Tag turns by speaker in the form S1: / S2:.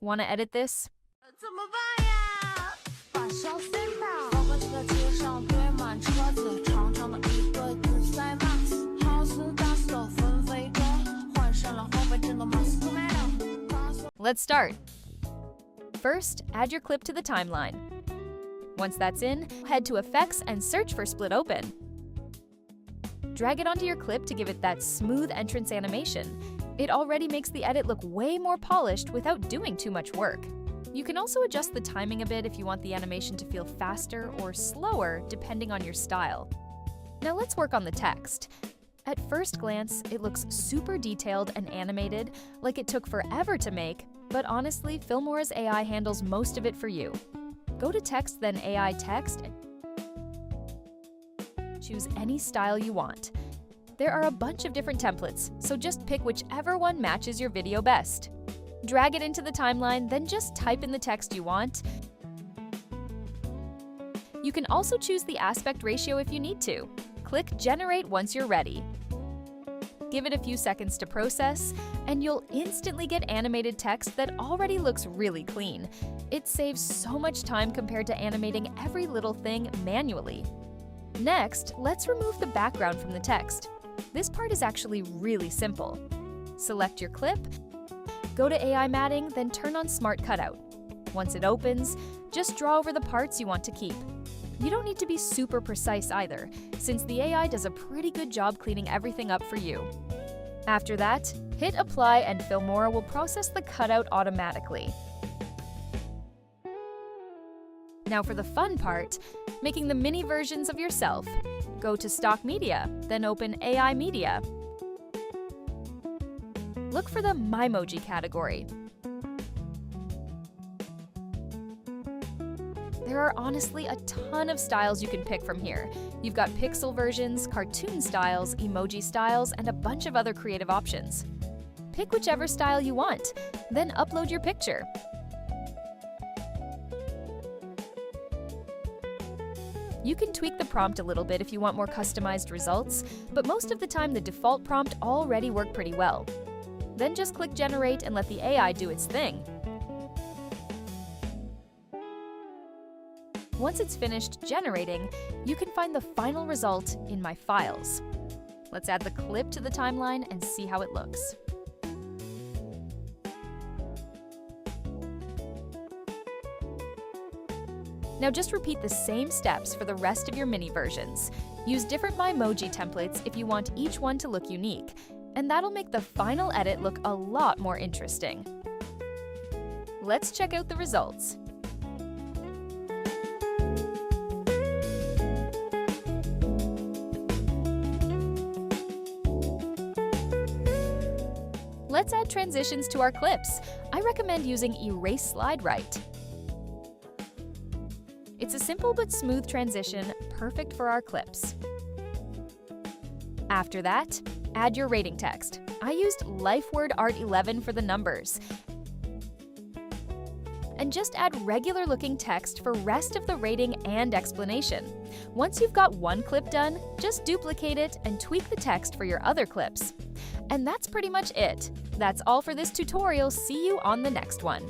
S1: Want to edit this?
S2: 怎么办呀？把消费吧！高科技的街上堆满车子，长长的一堆堵塞 max， 好似大石头纷飞着，换上了后备震动 mask
S1: Let's start. First, add your clip to the timeline. Once that's in, head to Effects and search for Split Open. Drag it onto your clip to give it that smooth entrance animation. It already makes the edit look way more polished without doing too much work. You can also adjust the timing a bit if you want the animation to feel faster or slower depending on your style. Now let's work on the text. At first glance, it looks super detailed and animated, like it took forever to make, but honestly, Filmora's AI handles most of it for you. Go to Text, then AI Text, and choose any style you want. There are a bunch of different templates, so just pick whichever one matches your video best. Drag it into the timeline, then just type in the text you want. You can also choose the aspect ratio if you need to. Click Generate once you're ready. Give it a few seconds to process, and you'll instantly get animated text that already looks really clean. It saves so much time compared to animating every little thing manually. Next, let's remove the background from the text. This part is actually really simple. Select your clip, go to AI matting, then turn on Smart Cutout. Once it opens, just draw over the parts you want to keep. You don't need to be super precise either, since the AI does a pretty good job cleaning everything up for you. After that, hit Apply and Filmora will process the cutout automatically. Now for the fun part, making the mini versions of yourself. Go to Stock Media, then open AI Media. Look for the Mimoji category. There are honestly a ton of styles you can pick from here. You've got pixel versions, cartoon styles, emoji styles, and a bunch of other creative options. Pick whichever style you want, then upload your picture. You can tweak the prompt a little bit if you want more customized results, but most of the time the default prompt already worked pretty well. Then just click Generate and let the AI do its thing. Once it's finished generating, you can find the final result in My Files. Let's add the clip to the timeline and see how it looks. Now just repeat the same steps for the rest of your mini versions. Use different Mimoji templates if you want each one to look unique, and that'll make the final edit look a lot more interesting. Let's check out the results. Let's add transitions to our clips. I recommend using Erase Slide Right. It's a simple but smooth transition, perfect for our clips. After that, add your rating text. I used LifeWord Art 11 for the numbers. And just add regular-looking text for rest of the rating and explanation. Once you've got one clip done, just duplicate it and tweak the text for your other clips. And that's pretty much it. That's all for this tutorial. See you on the next one.